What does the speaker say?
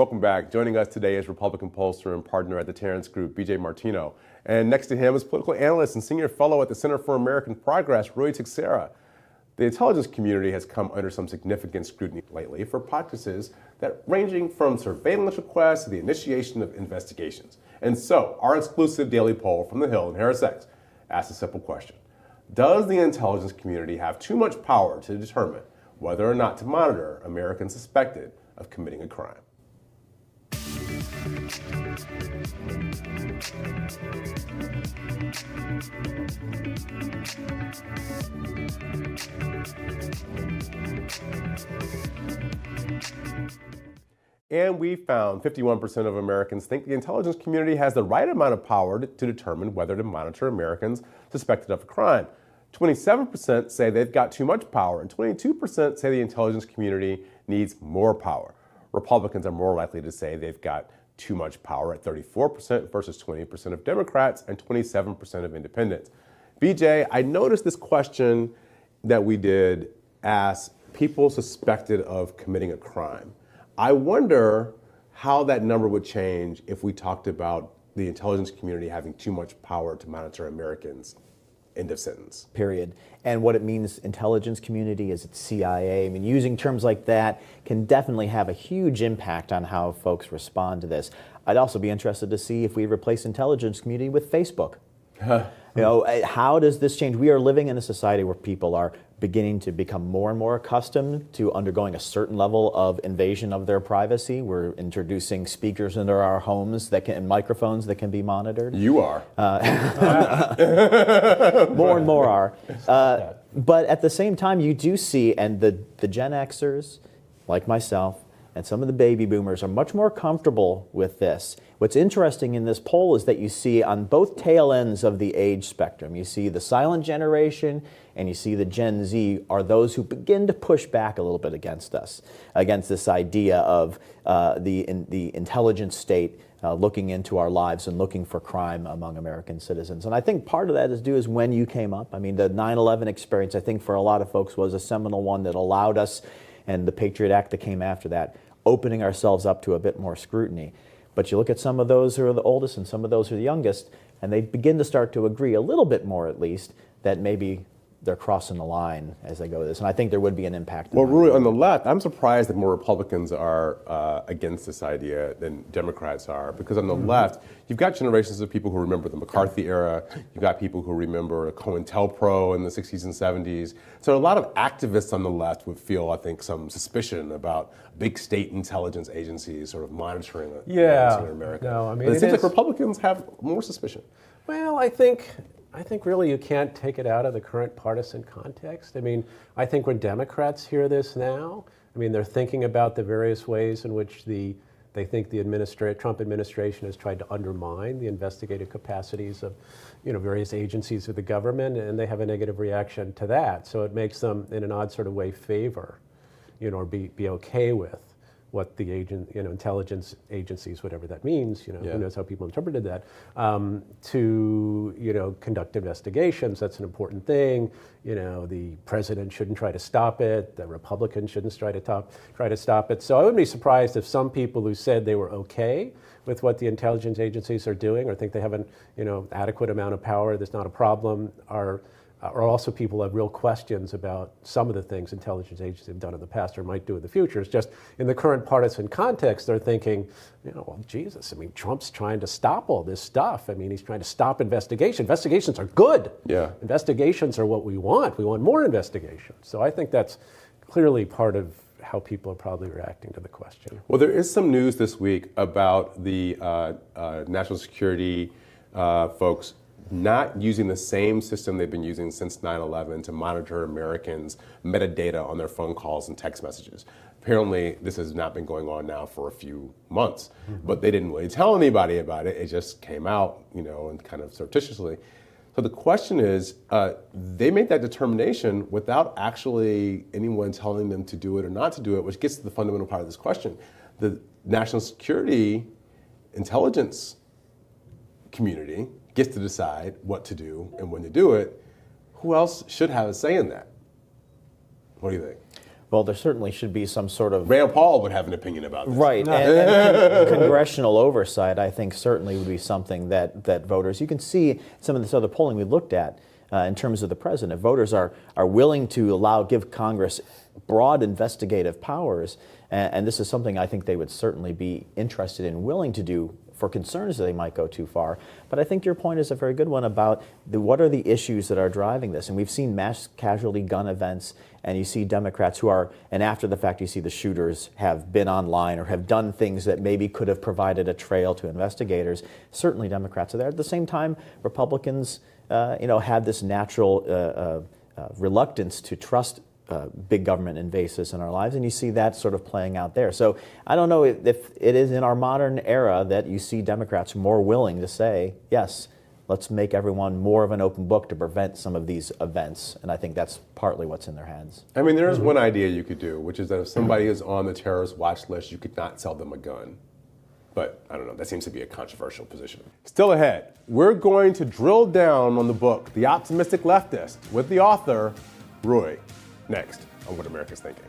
Welcome back. Joining us today is Republican pollster and partner at the Terrence Group, B.J. Martino. And next to him is political analyst and senior fellow at the Center for American Progress, Rui Teixeira. The intelligence community has come under some significant scrutiny lately for practices that ranging from surveillance requests to the initiation of investigations. And so, our exclusive daily poll from the Hill-HarrisX asks a simple question. Does the intelligence community have too much power to determine whether or not to monitor Americans suspected of committing a crime? And we found 51% of Americans think the intelligence community has the right amount of power to determine whether to monitor Americans suspected of a crime. 27% say they've got too much power, and 22% say the intelligence community needs more power. Republicans are more likely to say they've got too much power at 34% versus 20% of Democrats and 27% of independents. BJ, I noticed this question that we did ask people suspected of committing a crime. I wonder how that number would change if we talked about the intelligence community having too much power to monitor Americans. End of sentence. Period. And what it means, intelligence community, is it's CIA. I mean, using terms like that can definitely have a huge impact on how folks respond to this. I'd also be interested to see if we replace intelligence community with Facebook. How does this change? We are living in a society where people are beginning to become more and more accustomed to undergoing a certain level of invasion of their privacy. We're introducing speakers into our homes and microphones that can be monitored. You are. More and more are. But at the same time, you do see, and the Gen Xers, like myself, and some of the baby boomers are much more comfortable with this. What's interesting in this poll is that you see on both tail ends of the age spectrum, you see the silent generation and you see the Gen Z are those who begin to push back a little bit against us, against this idea of the intelligence state looking into our lives and looking for crime among American citizens. And I think part of that is due is when you came up. I mean, the 9/11 experience, I think for a lot of folks was a seminal one that allowed us, and the Patriot Act that came after that, opening ourselves up to a bit more scrutiny. But you look at some of those who are the oldest and some of those who are the youngest, and they begin to start to agree a little bit more, at least, that maybe they're crossing the line as they go to this. And I think there would be an impact. Well, Rui, on the left, I'm surprised that more Republicans are against this idea than Democrats are. Because on the left, you've got generations of people who remember the McCarthy era. You've got people who remember COINTELPRO in the 60s and 70s. So a lot of activists on the left would feel, I think, some suspicion about big state intelligence agencies sort of monitoring America. No, I mean, but it seems like Republicans have more suspicion. Well, I think really you can't take it out of the current partisan context. I mean, I think when Democrats hear this now, I mean, they're thinking about the various ways in which they think the Trump administration has tried to undermine the investigative capacities of, various agencies of the government, and they have a negative reaction to that. So it makes them, in an odd sort of way, favor, or be okay with what the intelligence agencies, whatever that means, who knows how people interpreted that, to, conduct investigations. That's an important thing. The president shouldn't try to stop it. The Republicans shouldn't try to stop it. So I wouldn't be surprised if some people who said they were okay with what the intelligence agencies are doing or think they have an, adequate amount of power, there's not a problem, are also people who have real questions about some of the things intelligence agencies have done in the past or might do in the future. It's just in the current partisan context, they're thinking, well, Jesus, I mean, Trump's trying to stop all this stuff. I mean, he's trying to stop investigation. Investigations are good. Yeah. Investigations are what we want. We want more investigations. So I think that's clearly part of how people are probably reacting to the question. Well, there is some news this week about the national security folks not using the same system they've been using since 9/11 to monitor Americans' metadata on their phone calls and text messages. Apparently, this has not been going on now for a few months, but they didn't really tell anybody about it. It just came out, and kind of surreptitiously. So the question is, they made that determination without actually anyone telling them to do it or not to do it, which gets to the fundamental part of this question. The national security intelligence community gets to decide what to do and when to do it. Who else should have a say in that? What do you think? Well, there certainly should be some sort of Rand Paul would have an opinion about this. right, and congressional oversight. I think certainly would be something that voters. You can see some of this other polling we looked at in terms of the president. If voters are willing to give Congress broad investigative powers, and this is something I think they would certainly be interested in, willing to do for concerns that they might go too far. But I think your point is a very good one about what are the issues that are driving this. And we've seen mass casualty gun events, and you see Democrats who are, and after the fact you see the shooters have been online or have done things that maybe could have provided a trail to investigators. Certainly Democrats are there. At the same time, Republicans have this natural reluctance to trust big government invasives in our lives, and you see that sort of playing out there. So I don't know if it is in our modern era that you see Democrats more willing to say, yes, let's make everyone more of an open book to prevent some of these events, and I think that's partly what's in their heads. I mean, there's one idea you could do, which is that if somebody is on the terrorist watch list, you could not sell them a gun. But I don't know, that seems to be a controversial position. Still ahead, we're going to drill down on the book, The Optimistic Leftist, with the author, Roy. Next on What America's Thinking.